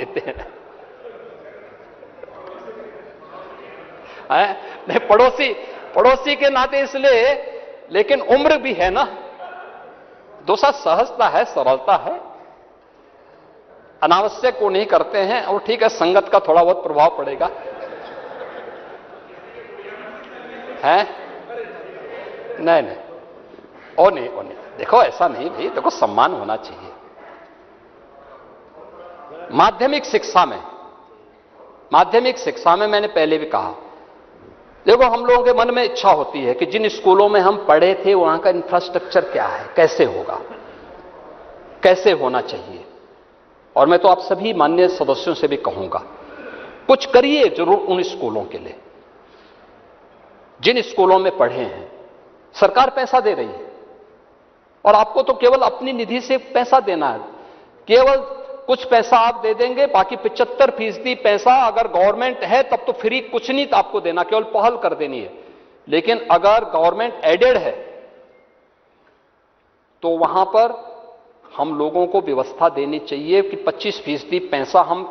देते हैं। नहीं, पड़ोसी के नाते इसलिए, लेकिन उम्र भी है ना, दूसरा सहजता है, सरलता है, अनावश्यक वो नहीं करते हैं। और ठीक है, संगत का थोड़ा बहुत प्रभाव पड़ेगा है। नहीं, ओ नहीं, देखो ऐसा नहीं भाई, देखो सम्मान होना चाहिए। माध्यमिक शिक्षा में मैंने पहले भी कहा, देखो हम लोगों के मन में इच्छा होती है कि जिन स्कूलों में हम पढ़े थे वहां का इंफ्रास्ट्रक्चर क्या है, कैसे होगा, कैसे होना चाहिए। और मैं तो आप सभी माननीय सदस्यों से भी कहूंगा, कुछ करिए जरूर उन स्कूलों के लिए जिन स्कूलों में पढ़े हैं। सरकार पैसा दे रही है और आपको तो केवल अपनी निधि से पैसा देना है, केवल कुछ पैसा आप दे देंगे, बाकी 75% पैसा अगर गवर्नमेंट है तब तो फ्री, कुछ नहीं आपको देना, केवल पहल कर देनी है। लेकिन अगर गवर्नमेंट एडेड है तो वहां पर हम लोगों को व्यवस्था देनी चाहिए कि 25% पैसा हम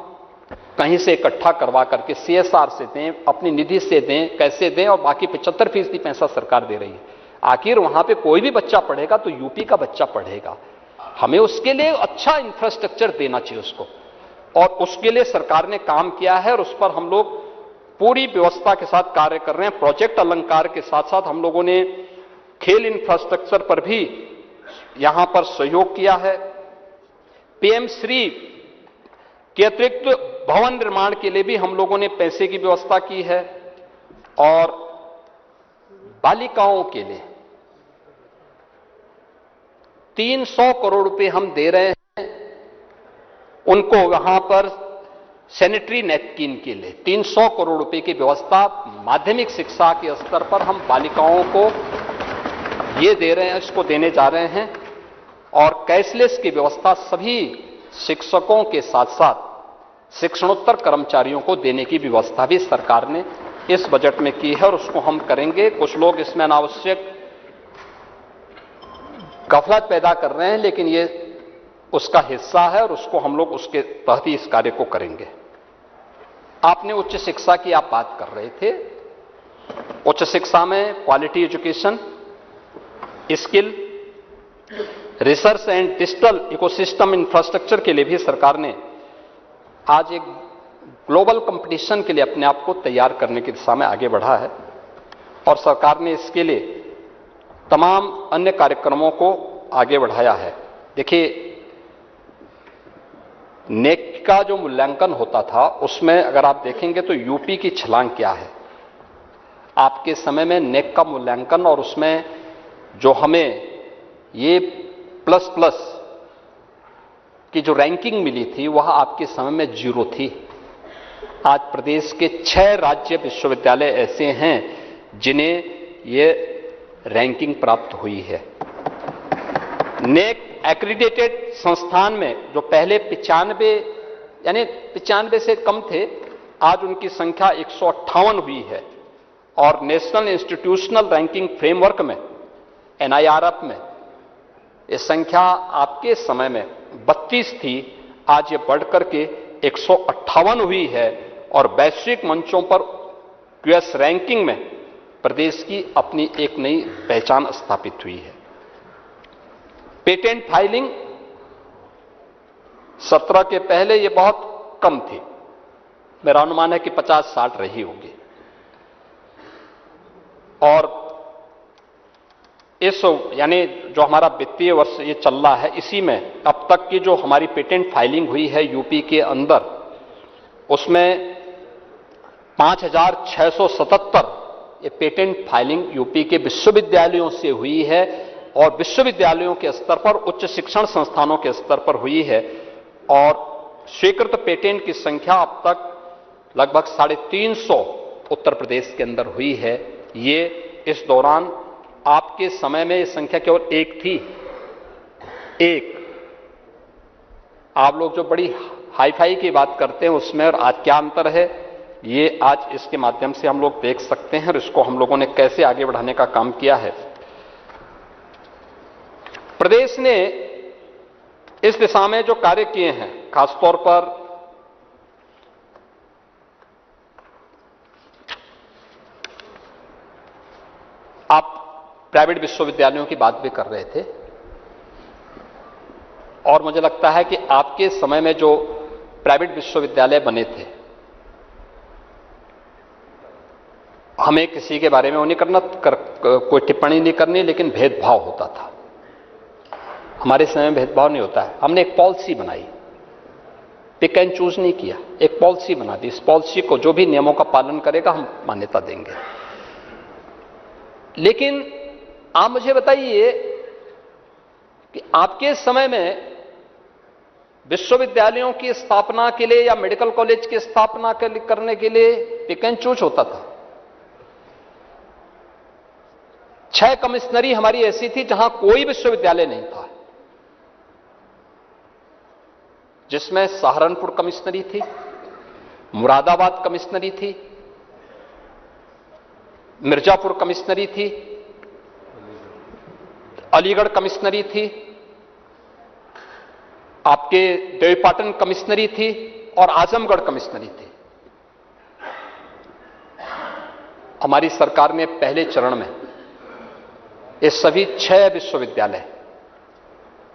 कहीं से इकट्ठा करवा करके CSR से दें, अपनी निधि से दें, कैसे दें, और बाकी 75% पैसा सरकार दे रही है। आखिर वहां पे कोई भी बच्चा पढ़ेगा तो यूपी का बच्चा पढ़ेगा, हमें उसके लिए अच्छा इंफ्रास्ट्रक्चर देना चाहिए उसको, और उसके लिए सरकार ने काम किया है और उस पर हम लोग पूरी व्यवस्था के साथ कार्य कर रहे हैं। प्रोजेक्ट अलंकार के साथ साथ हम लोगों ने खेल इंफ्रास्ट्रक्चर पर भी यहां पर सहयोग किया है। PM श्री के अतिरिक्त भवन निर्माण के लिए भी हम लोगों ने पैसे की व्यवस्था की है, और बालिकाओं के लिए 300 करोड़ रुपए हम दे रहे हैं उनको, वहां पर सैनिटरी नैपकिन के लिए 300 करोड़ रुपए की व्यवस्था माध्यमिक शिक्षा के स्तर पर हम बालिकाओं को ये दे रहे हैं, इसको देने जा रहे हैं। और कैशलेस की व्यवस्था सभी शिक्षकों के साथ साथ शिक्षणोत्तर कर्मचारियों को देने की व्यवस्था भी सरकार ने इस बजट में की है और उसको हम करेंगे। कुछ लोग इसमें अनावश्यक गफलत पैदा कर रहे हैं, लेकिन ये उसका हिस्सा है और उसको हम लोग उसके तहत ही इस कार्य को करेंगे। आपने उच्च शिक्षा की आप बात कर रहे थे, उच्च शिक्षा में quality education, skill, research and digital ecosystem infrastructure के लिए भी सरकार ने आज एक ग्लोबल कंपटीशन के लिए अपने आप को तैयार करने की दिशा में आगे बढ़ा है, और सरकार ने इसके लिए तमाम अन्य कार्यक्रमों को आगे बढ़ाया है। देखिए, नेक का जो मूल्यांकन होता था उसमें अगर आप देखेंगे तो यूपी की छलांग क्या है। आपके समय में नेक का मूल्यांकन और उसमें जो हमें ये प्लस की जो रैंकिंग मिली थी वह आपके समय में 0 थी। आज प्रदेश के 6 राज्य विश्वविद्यालय ऐसे हैं जिन्हें ये रैंकिंग प्राप्त हुई है। नेक एक्रीडेटेड संस्थान में जो पहले 95 से कम थे, आज उनकी संख्या 158 हुई है, और नेशनल इंस्टीट्यूशनल रैंकिंग फ्रेमवर्क में NIRF में ये संख्या आपके समय में 32 थी, आज ये बढ़कर के 158 हुई है, और वैश्विक मंचों पर QS रैंकिंग में प्रदेश की अपनी एक नई पहचान स्थापित हुई है। पेटेंट फाइलिंग 17 के पहले ये बहुत कम थी, मेरा अनुमान है कि 50-60 रही होगी, और इस यानी जो हमारा वित्तीय वर्ष ये चल रहा है, इसी में अब तक की जो हमारी पेटेंट फाइलिंग हुई है यूपी के अंदर, उसमें 5677 ये पेटेंट फाइलिंग यूपी के विश्वविद्यालयों से हुई है, और विश्वविद्यालयों के स्तर पर, उच्च शिक्षण संस्थानों के स्तर पर हुई है, और स्वीकृत पेटेंट की संख्या अब तक लगभग 350 उत्तर प्रदेश के अंदर हुई है। ये इस दौरान आपके समय में ये संख्या केवल 1 थी। आप लोग जो बड़ी हाईफाई की बात करते हैं उसमें और आज क्या अंतर है, ये आज इसके माध्यम से हम लोग देख सकते हैं, और इसको हम लोगों ने कैसे आगे बढ़ाने का काम किया है। प्रदेश ने इस दिशा में जो कार्य किए हैं, खासतौर पर आप प्राइवेट विश्वविद्यालयों की बात भी कर रहे थे, और मुझे लगता है कि आपके समय में जो प्राइवेट विश्वविद्यालय बने थे, हमें किसी के बारे में वो नहीं करना, कोई टिप्पणी नहीं करनी, लेकिन भेदभाव होता था। हमारे समय में भेदभाव नहीं होता है। हमने एक पॉलिसी बनाई, पिक एंड चूज नहीं किया, एक पॉलिसी बना दी। इस पॉलिसी को जो भी नियमों का पालन करेगा हम मान्यता देंगे। लेकिन आप मुझे बताइए कि आपके समय में विश्वविद्यालयों की स्थापना के लिए या मेडिकल कॉलेज की स्थापना करने के लिए पिक एंड चूज होता था। 6 कमिश्नरी हमारी ऐसी थी जहां कोई विश्वविद्यालय नहीं था, जिसमें सहारनपुर कमिश्नरी थी, मुरादाबाद कमिश्नरी थी, मिर्जापुर कमिश्नरी थी, अलीगढ़ कमिश्नरी थी, आपके देवीपाटन कमिश्नरी थी और आजमगढ़ कमिश्नरी थी। हमारी सरकार ने पहले चरण में ये सभी 6 विश्वविद्यालय,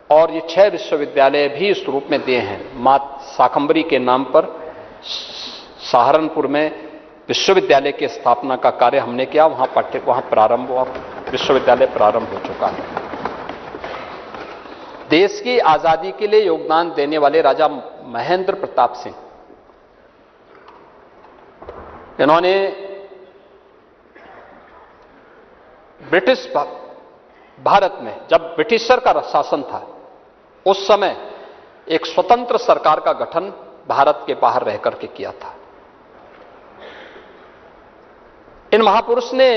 और ये 6 विश्वविद्यालय भी इस रूप में दिए हैं। मां शाकंभरी के नाम पर सहारनपुर में विश्वविद्यालय की स्थापना का कार्य हमने किया। वहां प्रारंभ हुआ, विश्वविद्यालय प्रारंभ हो चुका है। देश की आजादी के लिए योगदान देने वाले राजा महेंद्र प्रताप सिंह, इन्होंने ब्रिटिश भारत में जब ब्रिटिशर का शासन था, उस समय एक स्वतंत्र सरकार का गठन भारत के बाहर रहकर के किया था। इन महापुरुष ने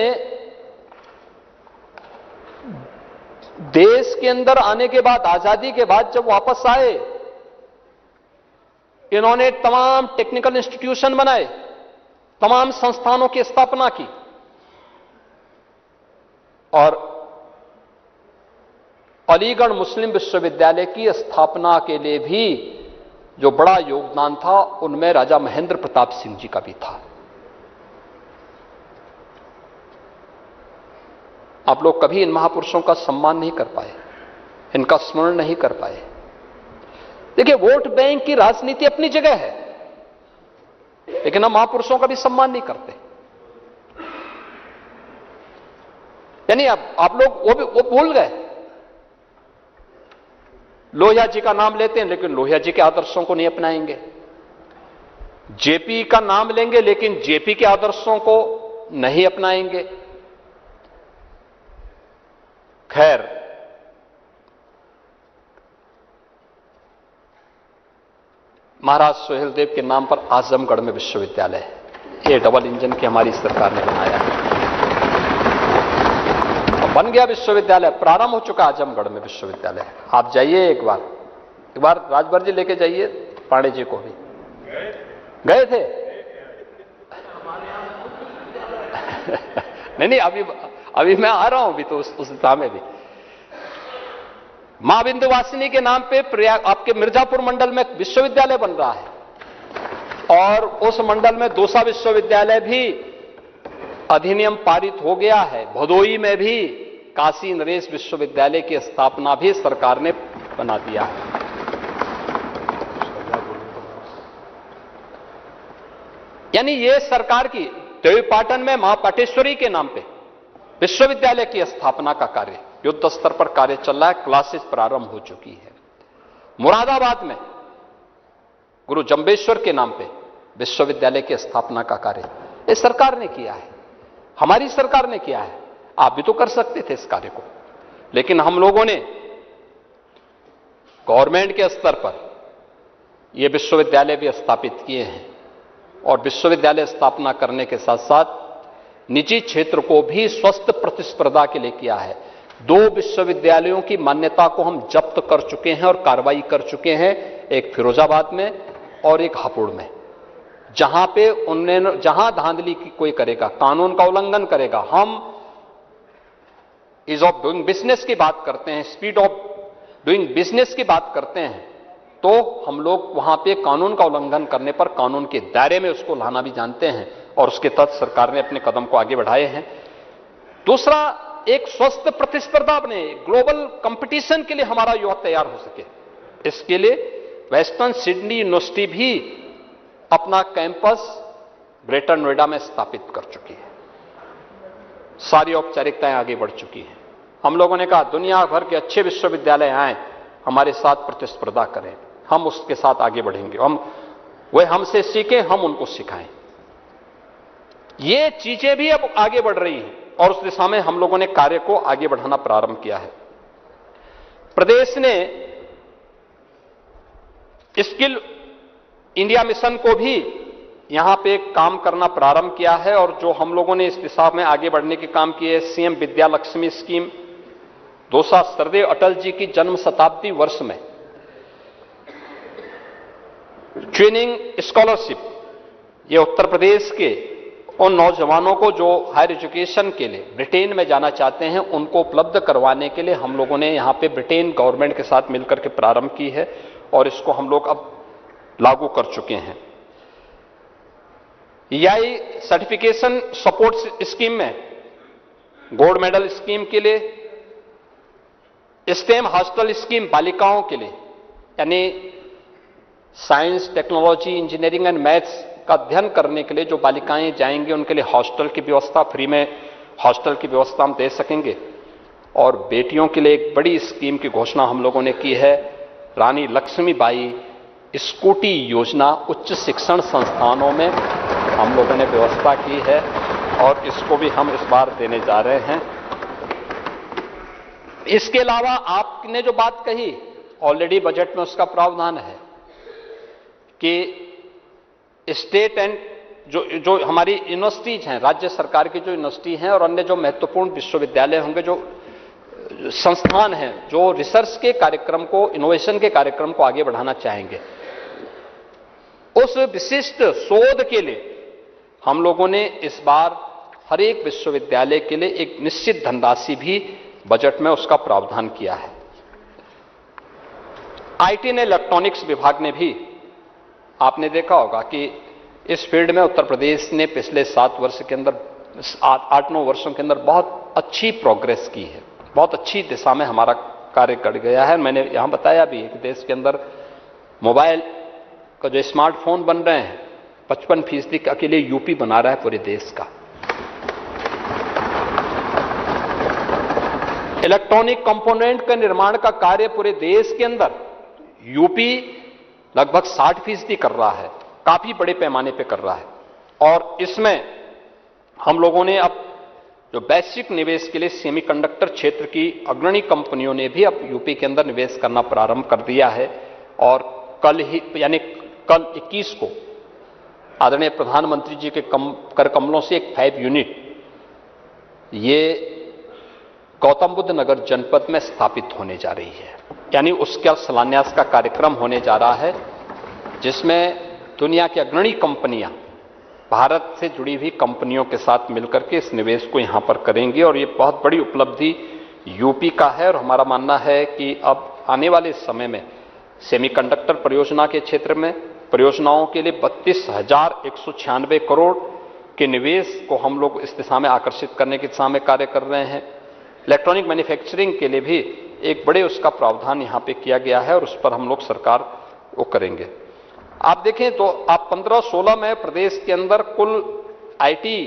देश के अंदर आने के बाद, आजादी के बाद जब वापस आए, इन्होंने तमाम टेक्निकल इंस्टीट्यूशन बनाए, तमाम संस्थानों की स्थापना की, और अलीगढ़ मुस्लिम विश्वविद्यालय की स्थापना के लिए भी जो बड़ा योगदान था, उनमें राजा महेंद्र प्रताप सिंह जी का भी था। आप लोग कभी इन महापुरुषों का सम्मान नहीं कर पाए, इनका स्मरण नहीं कर पाए। देखिए, वोट बैंक की राजनीति अपनी जगह है, लेकिन हम महापुरुषों का भी सम्मान नहीं करते। यानी आप लोग वो भूल गए। लोहिया जी का नाम लेते हैं, लेकिन लोहिया जी के आदर्शों को नहीं अपनाएंगे। जेपी का नाम लेंगे, लेकिन जेपी के आदर्शों को नहीं अपनाएंगे। खैर, महाराज सोहेलदेव के नाम पर आजमगढ़ में विश्वविद्यालय है। ये डबल इंजन की हमारी सरकार ने बनाया है, बन गया विश्वविद्यालय, प्रारंभ हो चुका आजमगढ़ में विश्वविद्यालय। आप जाइए एक बार राजभर जी लेके जाइए, पांडे जी को भी गए थे। नहीं, अभी मैं आ रहा हूं, अभी तो उस दिशा में भी मां विंध्यवासिनी के नाम पे आपके मिर्जापुर मंडल में विश्वविद्यालय बन रहा है, और उस मंडल में दूसरा विश्वविद्यालय भी अधिनियम पारित हो गया है। भदोई में भी काशी नरेश विश्वविद्यालय की स्थापना भी सरकार ने बना दिया है। यानी ये सरकार की देवीपाटन में मां पाटेश्वरी के नाम पे विश्वविद्यालय की स्थापना का कार्य युद्ध स्तर पर कार्य चल रहा है, क्लासेस प्रारंभ हो चुकी है। मुरादाबाद में गुरु जंबेश्वर के नाम पे विश्वविद्यालय की स्थापना का कार्य इस सरकार ने किया है, हमारी सरकार ने किया है। आप भी तो कर सकते थे इस कार्य को, लेकिन हम लोगों ने गवर्नमेंट के स्तर पर यह विश्वविद्यालय भी स्थापित किए हैं, और विश्वविद्यालय स्थापना करने के साथ साथ निजी क्षेत्र को भी स्वस्थ प्रतिस्पर्धा के लिए किया है। 2 विश्वविद्यालयों की मान्यता को हम जब्त कर चुके हैं और कार्रवाई कर चुके हैं, एक फिरोजाबाद में और एक हापुड़ में। जहां पे जहां धांधली की कोई करेगा, कानून का उल्लंघन करेगा, हम ईज ऑफ डूइंग बिजनेस की बात करते हैं, स्पीड ऑफ डूइंग बिजनेस की बात करते हैं, तो हम लोग वहां पे कानून का उल्लंघन करने पर कानून के दायरे में उसको लाना भी जानते हैं, और उसके तहत सरकार ने अपने कदम को आगे बढ़ाए हैं। दूसरा, एक स्वस्थ प्रतिस्पर्धा बने, ग्लोबल कंपटीशन के लिए हमारा युवा तैयार हो सके, इसके लिए वेस्टर्न सिडनी यूनिवर्सिटी भी अपना कैंपस ग्रेटर नोएडा में स्थापित कर चुकी है। सारी औपचारिकताएं आगे बढ़ चुकी हैं। हम लोगों ने कहा दुनिया भर के अच्छे विश्वविद्यालय आए, हमारे साथ प्रतिस्पर्धा करें, हम उसके साथ आगे बढ़ेंगे, वे हमसे सीखें, हम उनको सिखाएं। ये चीजें भी अब आगे बढ़ रही हैं और उस दिशा में हम लोगों ने कार्य को आगे बढ़ाना प्रारंभ किया है। प्रदेश ने स्किल इंडिया मिशन को भी यहां पे काम करना प्रारंभ किया है और जो हम लोगों ने इस दिशा में आगे बढ़ने के काम किए, सीएम विद्या लक्ष्मी स्कीम, दूसरा सरदेव अटल जी की जन्म शताब्दी वर्ष में ट्रेनिंग स्कॉलरशिप, ये उत्तर प्रदेश के उन नौजवानों को जो हायर एजुकेशन के लिए ब्रिटेन में जाना चाहते हैं उनको उपलब्ध करवाने के लिए हम लोगों ने यहां पे ब्रिटेन गवर्नमेंट के साथ मिलकर के प्रारंभ की है और इसको हम लोग अब लागू कर चुके हैं। EI सर्टिफिकेशन सपोर्ट स्कीम में गोल्ड मेडल स्कीम के लिए, स्टेम हॉस्टल स्कीम बालिकाओं के लिए, यानी science, technology, engineering and maths का अध्ययन करने के लिए जो बालिकाएं जाएंगी उनके लिए हॉस्टल की व्यवस्था, फ्री में हॉस्टल की व्यवस्था हम दे सकेंगे। और बेटियों के लिए एक बड़ी स्कीम की घोषणा हम लोगों ने की है, रानी लक्ष्मीबाई स्कूटी योजना उच्च शिक्षण संस्थानों में हम लोगों ने व्यवस्था की है और इसको भी हम इस बार देने जा रहे हैं। इसके अलावा आपने जो बात कही, ऑलरेडी बजट में उसका प्रावधान है कि स्टेट एंड जो हमारी यूनिवर्सिटीज हैं, राज्य सरकार की जो यूनिवर्सिटी हैं और अन्य जो महत्वपूर्ण विश्वविद्यालय होंगे, जो संस्थान हैं जो रिसर्च के कार्यक्रम को, इनोवेशन के कार्यक्रम को आगे बढ़ाना चाहेंगे, उस विशिष्ट शोध के लिए हम लोगों ने इस बार हर एक विश्वविद्यालय के लिए एक निश्चित धनराशि भी बजट में उसका प्रावधान किया है। आईटी एंड इलेक्ट्रॉनिक्स विभाग ने भी, आपने देखा होगा कि इस फील्ड में उत्तर प्रदेश ने पिछले 7 वर्ष के अंदर, 8-9 वर्षों के अंदर बहुत अच्छी प्रोग्रेस की है, बहुत अच्छी दिशा में हमारा कार्य कर गया है। मैंने यहां बताया भी कि देश के अंदर मोबाइल का जो स्मार्टफोन बन रहे हैं 55% अकेले यूपी बना रहा है पूरे देश का। इलेक्ट्रॉनिक कंपोनेंट का निर्माण का कार्य पूरे देश के अंदर यूपी लगभग 60% कर रहा है, काफी बड़े पैमाने पे कर रहा है। और इसमें हम लोगों ने अब जो वैश्विक निवेश के लिए सेमीकंडक्टर क्षेत्र की अग्रणी कंपनियों ने भी अब यूपी के अंदर निवेश करना प्रारंभ कर दिया है। और कल ही, यानी कल 21 को आदरणीय प्रधानमंत्री जी के कर कमलों से एक 5 यूनिट ये गौतम बुद्ध नगर जनपद में स्थापित होने जा रही है, यानी उसका शिलान्यास का कार्यक्रम होने जा रहा है, जिसमें दुनिया की अग्रणी कंपनियां, भारत से जुड़ी हुई कंपनियों के साथ मिलकर के इस निवेश को यहां पर करेंगी। और ये बहुत बड़ी उपलब्धि यूपी का है और हमारा मानना है कि अब आने वाले समय में सेमीकंडक्टर परियोजना के क्षेत्र में परियोजनाओं के लिए 32,196 करोड़ के निवेश को हम लोग इस दिशा में आकर्षित करने की दिशा में कार्य कर रहे हैं। इलेक्ट्रॉनिक मैन्युफैक्चरिंग के लिए भी एक बड़े उसका प्रावधान यहां पे किया गया है और उस पर हम लोग सरकार वो करेंगे। आप देखें तो आप 15-16 में प्रदेश के अंदर कुल आईटी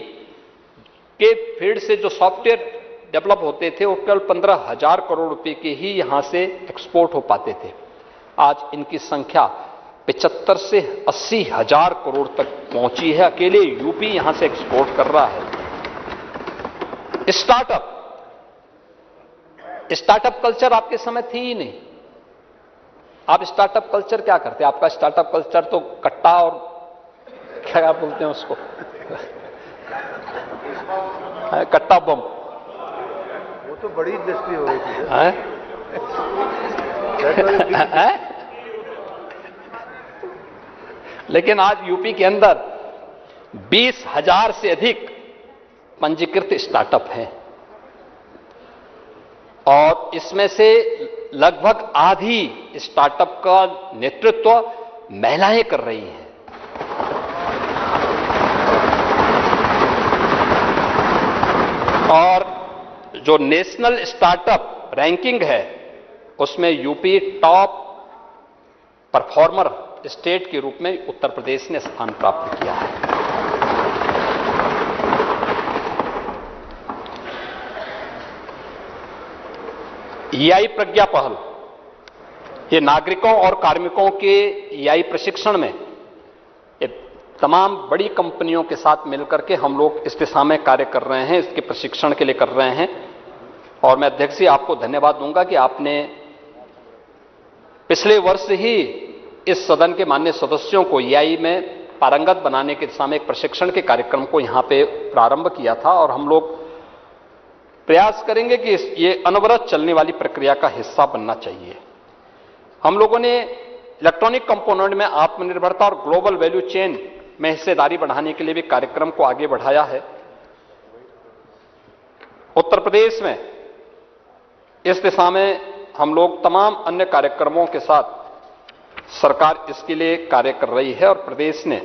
के फील्ड से जो सॉफ्टवेयर डेवलप होते थे वो केवल 15,000 करोड़ रुपए के ही यहां से एक्सपोर्ट हो पाते थे। आज इनकी संख्या 75 से 80,000 करोड़ तक पहुंची है, अकेले यूपी यहां से एक्सपोर्ट कर रहा है। स्टार्टअप कल्चर आपके समय थी ही नहीं। आप स्टार्टअप कल्चर क्या करते हैं? आपका स्टार्टअप कल्चर तो कट्टा और क्या बोलते हैं उसको कट्टा बम, वो तो बड़ी इंडस्ट्री हो गई थी। लेकिन आज यूपी के अंदर 20,000 से अधिक पंजीकृत स्टार्टअप हैं और इसमें से लगभग आधी स्टार्टअप का नेतृत्व महिलाएं कर रही हैं। और जो नेशनल स्टार्टअप रैंकिंग है उसमें यूपी टॉप परफॉर्मर स्टेट के रूप में उत्तर प्रदेश ने स्थान प्राप्त किया है। ईआई प्रज्ञा पहल, ये नागरिकों और कार्मिकों के ईआई प्रशिक्षण में ये तमाम बड़ी कंपनियों के साथ मिलकर के हम लोग इस दिशा में कार्य कर रहे हैं, इसके प्रशिक्षण के लिए कर रहे हैं। और मैं अध्यक्ष जी आपको धन्यवाद दूंगा कि आपने पिछले वर्ष ही इस सदन के माननीय सदस्यों को ईआई में पारंगत बनाने की दिशा में एक प्रशिक्षण के कार्यक्रम को यहां पे प्रारंभ किया था और हम लोग प्रयास करेंगे कि ये अनवरत चलने वाली प्रक्रिया का हिस्सा बनना चाहिए। हम लोगों ने इलेक्ट्रॉनिक कंपोनेंट में आत्मनिर्भरता और ग्लोबल वैल्यू चेन में हिस्सेदारी बढ़ाने के लिए भी कार्यक्रम को आगे बढ़ाया है। उत्तर प्रदेश में इस दिशा में हम लोग तमाम अन्य कार्यक्रमों के साथ सरकार इसके लिए कार्य कर रही है और प्रदेश ने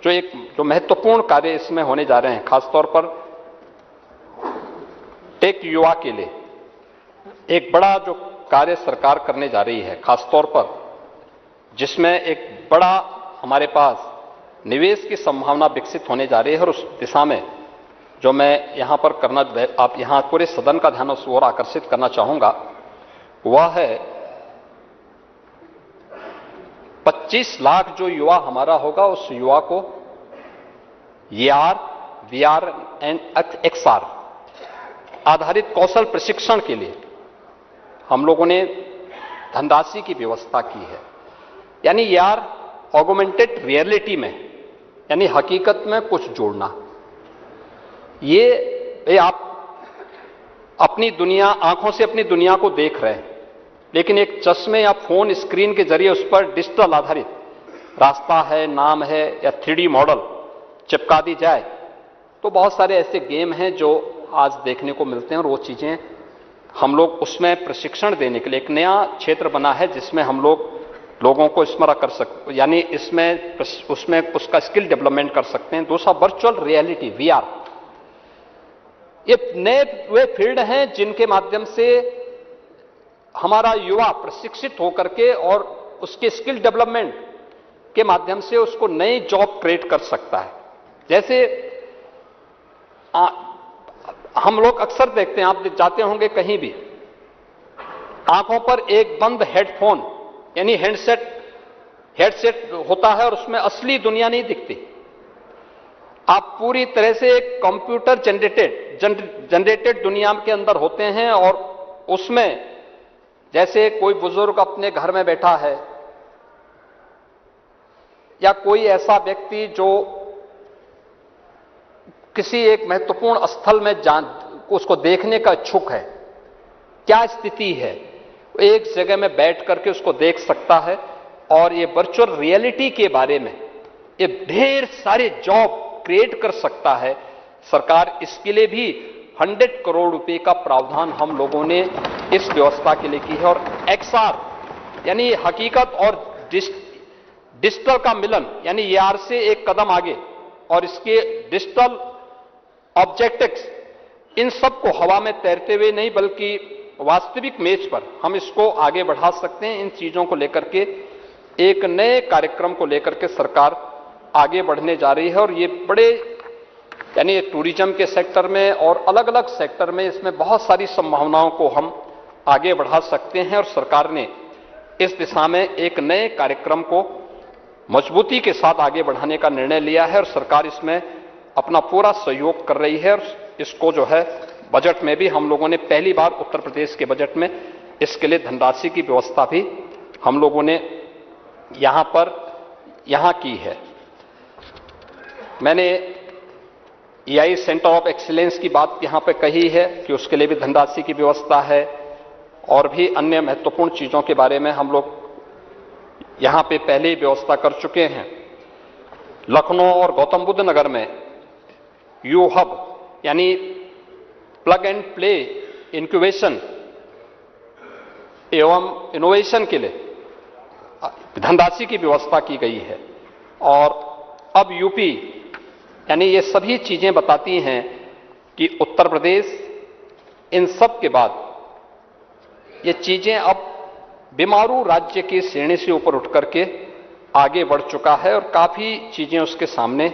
जो महत्वपूर्ण कार्य इसमें होने जा रहे हैं, खासतौर पर टेक युवा के लिए एक बड़ा जो कार्य सरकार करने जा रही है, खासतौर पर जिसमें एक बड़ा हमारे पास निवेश की संभावना विकसित होने जा रही है और उस दिशा में जो मैं यहां पर करना, आप यहां पूरे सदन का ध्यान उस ओर आकर्षित करना चाहूंगा, वह है 25 लाख जो युवा हमारा होगा उस युवा को AR, VR एंड XR आधारित कौशल प्रशिक्षण के लिए हम लोगों ने धनराशि की व्यवस्था की है। यानी AR ऑगमेंटेड रियलिटी में, यानी हकीकत में कुछ जोड़ना। ये आप अपनी दुनिया, आंखों से अपनी दुनिया को देख रहे हैं, लेकिन एक चश्मे या फोन स्क्रीन के जरिए उस पर डिजिटल आधारित रास्ता है, नाम है या 3D मॉडल चिपका दी जाए तो बहुत सारे ऐसे गेम हैं जो आज देखने को मिलते हैं और वो चीजें हम लोग उसमें प्रशिक्षण देने के लिए एक नया क्षेत्र बना है जिसमें हम लोगों को स्मरण कर सकते, यानी उसमें उसका स्किल डेवलपमेंट कर सकते हैं। दूसरा वर्चुअल रियलिटी VR, ये नए वे फील्ड हैं जिनके माध्यम से हमारा युवा प्रशिक्षित होकर के और उसके स्किल डेवलपमेंट के माध्यम से उसको नई जॉब क्रिएट कर सकता है। जैसे हम लोग अक्सर देखते हैं, आप जाते होंगे कहीं भी, आंखों पर एक बंद हेडफोन यानी हेडसेट होता है और उसमें असली दुनिया नहीं दिखती। आप पूरी तरह से एक कंप्यूटर जनरेटेड दुनिया के अंदर होते हैं और उसमें जैसे कोई बुजुर्ग अपने घर में बैठा है या कोई ऐसा व्यक्ति जो किसी एक महत्वपूर्ण स्थल में उसको देखने का इच्छुक है, क्या स्थिति है, एक जगह में बैठ करके उसको देख सकता है। और ये वर्चुअल रियलिटी के बारे में ये ढेर सारे जॉब क्रिएट कर सकता है। सरकार इसके लिए भी 100 करोड़ रुपए का प्रावधान हम लोगों ने इस व्यवस्था के लिए की है। और XR यानी हकीकत और डिजिटल का मिलन, यानी AR से एक कदम आगे और इसके डिजिटल ऑब्जेक्टिव्स, इन सब को हवा में तैरते हुए नहीं बल्कि वास्तविक मेज पर हम इसको आगे बढ़ा सकते हैं। इन चीजों को लेकर के एक नए कार्यक्रम को लेकर के सरकार आगे बढ़ने जा रही है और ये बड़े, यानी टूरिज्म के सेक्टर में और अलग अलग सेक्टर में इसमें बहुत सारी संभावनाओं को हम आगे बढ़ा सकते हैं। और सरकार ने इस दिशा में एक नए कार्यक्रम को मजबूती के साथ आगे बढ़ाने का निर्णय लिया है और सरकार इसमें अपना पूरा सहयोग कर रही है। और इसको जो है बजट में भी हम लोगों ने पहली बार उत्तर प्रदेश के बजट में इसके लिए धनराशि की व्यवस्था भी हम लोगों ने यहां की है। मैंने EI सेंटर ऑफ एक्सीलेंस की बात यहां पे कही है कि उसके लिए भी धनराशि की व्यवस्था है और भी अन्य महत्वपूर्ण चीजों के बारे में हम लोग यहां पे पहले ही व्यवस्था कर चुके हैं। लखनऊ और गौतम बुद्ध नगर में यू हब यानी प्लग एंड प्ले इंक्यूबेशन एवं इनोवेशन के लिए धनराशि की व्यवस्था की गई है। और अब यूपी, यानी ये सभी चीजें बताती हैं कि उत्तर प्रदेश इन सब के बाद ये चीजें अब बीमारू राज्य की श्रेणी से ऊपर उठ करके आगे बढ़ चुका है और काफी चीजें उसके सामने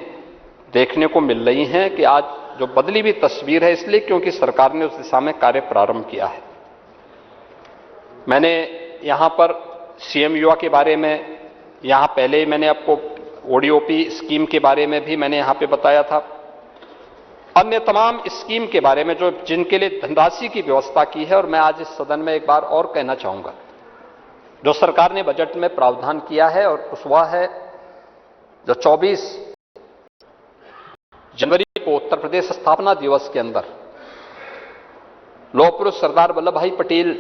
देखने को मिल रही हैं कि आज जो बदली हुई तस्वीर है, इसलिए क्योंकि सरकार ने उस दिशा में कार्य प्रारंभ किया है। मैंने यहां पर सीएम युवा के बारे में, यहां पहले ही मैंने आपको ओडीओपी स्कीम के बारे में भी मैंने यहां पे बताया था, अन्य तमाम स्कीम के बारे में जो जिनके लिए धनराशि की व्यवस्था की है। और मैं आज इस सदन में एक बार और कहना चाहूंगा, जो सरकार ने बजट में प्रावधान किया है और वह है जो 24 जनवरी को उत्तर प्रदेश स्थापना दिवस के अंदर लौह पुरुष सरदार वल्लभ भाई पटेल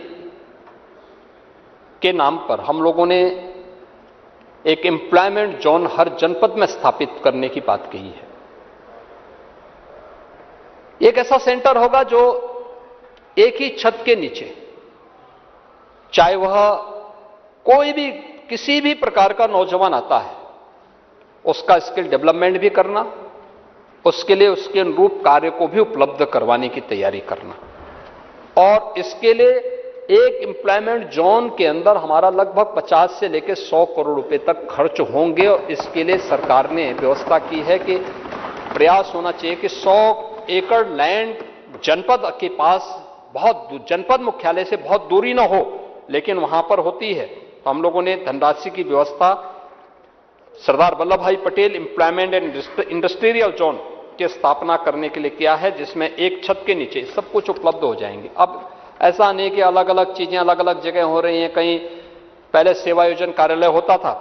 के नाम पर हम लोगों ने एक एम्प्लॉयमेंट जोन हर जनपद में स्थापित करने की बात कही है। एक ऐसा सेंटर होगा जो एक ही छत के नीचे, चाहे वह कोई भी किसी भी प्रकार का नौजवान आता है, उसका स्किल डेवलपमेंट भी करना, उसके लिए उसके अनुरूप कार्य को भी उपलब्ध करवाने की तैयारी करना। और इसके लिए एक एम्प्लॉयमेंट जोन के अंदर हमारा लगभग 50 से लेकर 100 करोड़ रुपए तक खर्च होंगे। और इसके लिए सरकार ने व्यवस्था की है कि प्रयास होना चाहिए कि 100 एकड़ लैंड जनपद के पास, बहुत जनपद मुख्यालय से बहुत दूरी ना हो, लेकिन वहां पर होती है। तो हम लोगों ने धनराशि की व्यवस्था सरदार वल्लभ भाई Patel employment and industrial zone की स्थापना करने के लिए किया है, जिसमें एक छत के नीचे सब कुछ उपलब्ध हो जाएंगे। अब ऐसा नहीं कि अलग अलग चीजें अलग अलग जगह हो रही हैं। कहीं पहले सेवा योजन कार्यालय होता था,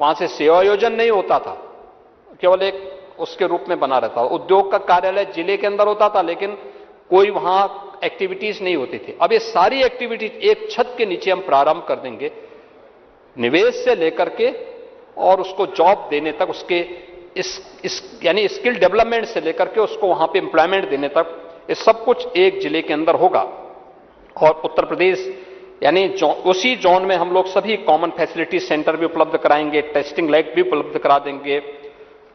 वहां से सेवा योजन नहीं होता था, केवल एक उसके रूप में बना रहता था। उद्योग का कार्यालय जिले के अंदर होता था, लेकिन कोई वहां एक्टिविटीज नहीं होती थी। अब ये सारी एक्टिविटीज एक छत के नीचे हम प्रारंभ कर देंगे, निवेश से लेकर के और उसको जॉब देने तक, उसके यानी स्किल डेवलपमेंट से लेकर के उसको वहां पे एम्प्लॉयमेंट देने तक, ये सब कुछ एक जिले के अंदर होगा। और उत्तर प्रदेश यानी उसी जोन में हम लोग सभी कॉमन फैसिलिटी सेंटर भी उपलब्ध कराएंगे, टेस्टिंग लैब भी उपलब्ध करा देंगे,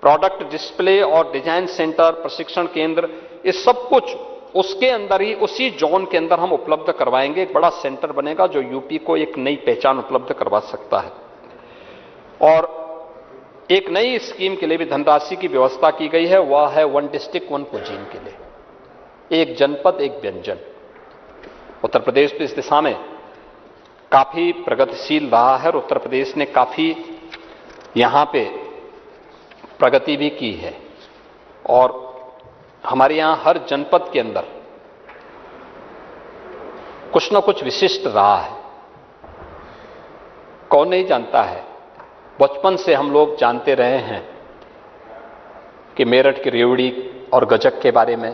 प्रोडक्ट डिस्प्ले और डिजाइन सेंटर, प्रशिक्षण केंद्र, ये सब कुछ उसके अंदर ही उसी जोन के अंदर हम उपलब्ध करवाएंगे। एक बड़ा सेंटर बनेगा जो यूपी को एक नई पहचान उपलब्ध करवा सकता है। और एक नई स्कीम के लिए भी धनराशि की व्यवस्था की गई है, वह है 1 डिस्ट्रिक्ट 1 कुजीन के लिए, एक जनपद एक व्यंजन। उत्तर प्रदेश तो इस दिशा में काफी प्रगतिशील रहा है और उत्तर प्रदेश ने काफी यहां पे प्रगति भी की है। और हमारे यहां हर जनपद के अंदर कुछ ना कुछ विशिष्ट रहा है। कौन नहीं जानता है, बचपन से हम लोग जानते रहे हैं कि मेरठ की रेवड़ी और गजक के बारे में,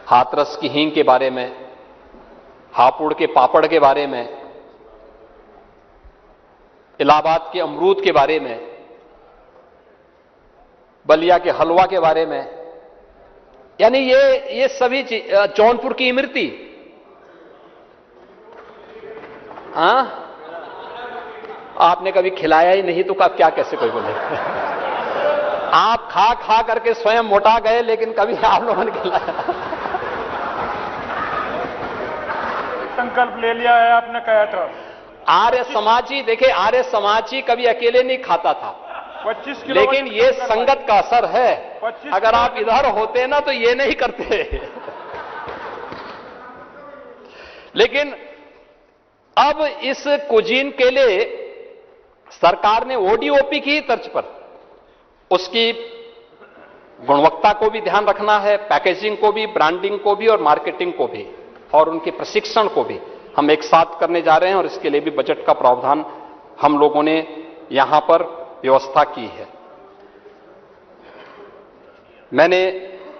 हाथरस की हींग के बारे में, हापुड़ के पापड़ के बारे में, इलाहाबाद के अमरूद के बारे में, बलिया के हलवा के बारे में, यानी ये सभी जौनपुर की इमरती, हाँ, आपने कभी खिलाया ही नहीं तो क्या कैसे कोई बोले। आप खा खा करके स्वयं मोटा गए, लेकिन कभी आप लोगों ने खिलाया। संकल्प ले लिया है आपने, कहा था आर्य समाजी, देखिए आर्य समाजी कभी अकेले नहीं खाता था, 25 किलो, लेकिन ये संगत का असर है। अगर आप इधर होते ना तो ये नहीं करते। लेकिन अब इस कुजीन के लिए सरकार ने ओडीओपी की तर्ज पर उसकी गुणवत्ता को भी ध्यान रखना है, पैकेजिंग को भी, ब्रांडिंग को भी और मार्केटिंग को भी, और उनके प्रशिक्षण को भी हम एक साथ करने जा रहे हैं। और इसके लिए भी बजट का प्रावधान हम लोगों ने यहां पर व्यवस्था की है। मैंने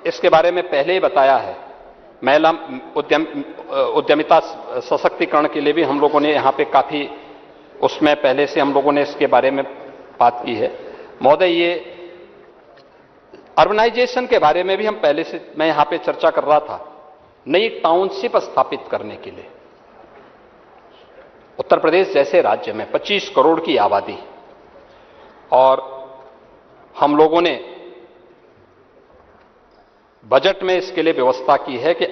इसके बारे में पहले ही बताया है, महिला उद्यमिता सशक्तिकरण के लिए भी हम लोगों ने यहां पे काफी, उसमें पहले से हम लोगों ने इसके बारे में बात की है। महोदय, ये अर्बनाइजेशन के बारे में भी हम पहले से, मैं यहां पे चर्चा कर रहा था, नई टाउनशिप स्थापित करने के लिए। उत्तर प्रदेश जैसे राज्य में 25 करोड़ की आबादी, और हम लोगों ने बजट में इसके लिए व्यवस्था की है कि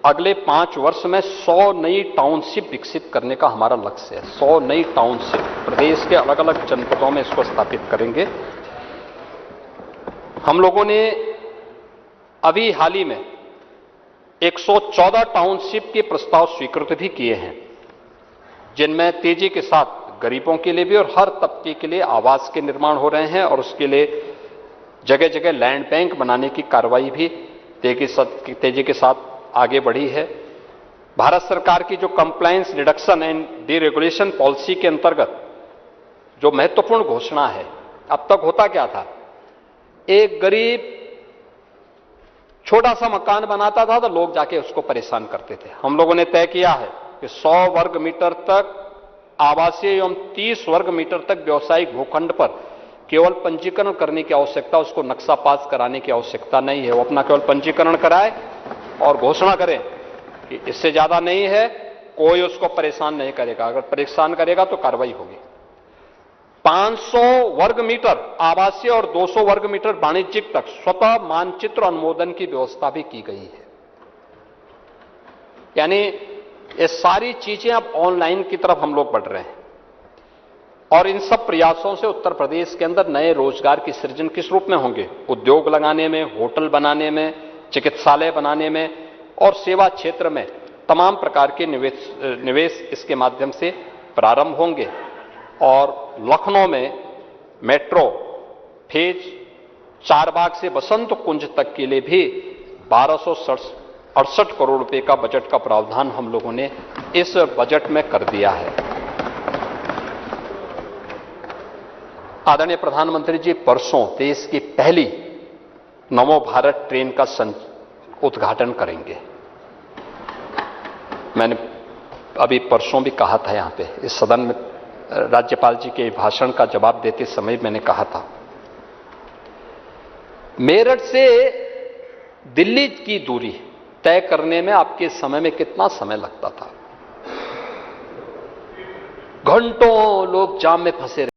अगले 5 वर्ष में 100 नई टाउनशिप विकसित करने का हमारा लक्ष्य है। 100 नई टाउनशिप प्रदेश के अलग अलग जनपदों में इसको स्थापित करेंगे। हम लोगों ने अभी हाल ही में 114 टाउनशिप के प्रस्ताव स्वीकृत भी किए हैं, जिनमें तेजी के साथ गरीबों के लिए भी और हर तबके के लिए आवास के निर्माण हो रहे हैं और उसके लिए जगह जगह लैंड बैंक बनाने की कार्रवाई भी तेजी के साथ आगे बढ़ी है। भारत सरकार की जो compliance reduction and deregulation policy के अंतर्गत जो महत्वपूर्ण घोषणा है, अब तक होता क्या था, एक गरीब छोटा सा मकान बनाता था तो लोग जाके उसको परेशान करते थे। हम लोगों ने तय किया है कि 100 वर्ग मीटर तक आवासीय एवं 30 वर्ग मीटर तक व्यवसायिक भूखंड पर केवल पंजीकरण करने की आवश्यकता, उसको नक्शा पास कराने की आवश्यकता नहीं है। वो अपना केवल पंजीकरण कराए और घोषणा करें कि इससे ज्यादा नहीं है, कोई उसको परेशान नहीं करेगा। अगर परेशान करेगा तो कार्रवाई होगी। 500 वर्ग मीटर आवासीय और 200 वर्ग मीटर वाणिज्यिक तक स्वतः मानचित्र अनुमोदन की व्यवस्था भी की गई है। यानी ये सारी चीजें अब ऑनलाइन की तरफ हम लोग बढ़ रहे हैं और इन सब प्रयासों से उत्तर प्रदेश के अंदर नए रोजगार की सृजन किस रूप में होंगे, उद्योग लगाने में, होटल बनाने में, चिकित्सालय बनाने में और सेवा क्षेत्र में तमाम प्रकार के निवेश इसके माध्यम से प्रारंभ होंगे। और लखनऊ में मेट्रो फेज 4 बाग से बसंत कुंज तक के लिए भी 1268 करोड़ रुपए का बजट का प्रावधान हम लोगों ने इस बजट में कर दिया है। आदरणीय प्रधानमंत्री जी परसों देश की पहली नमो भारत ट्रेन का उद्घाटन करेंगे। मैंने अभी परसों भी कहा था यहां पे इस सदन में, राज्यपाल जी के भाषण का जवाब देते समय मैंने कहा था, मेरठ से दिल्ली की दूरी तय करने में आपके समय में कितना समय लगता था? घंटों लोग जाम में फंसे रहे।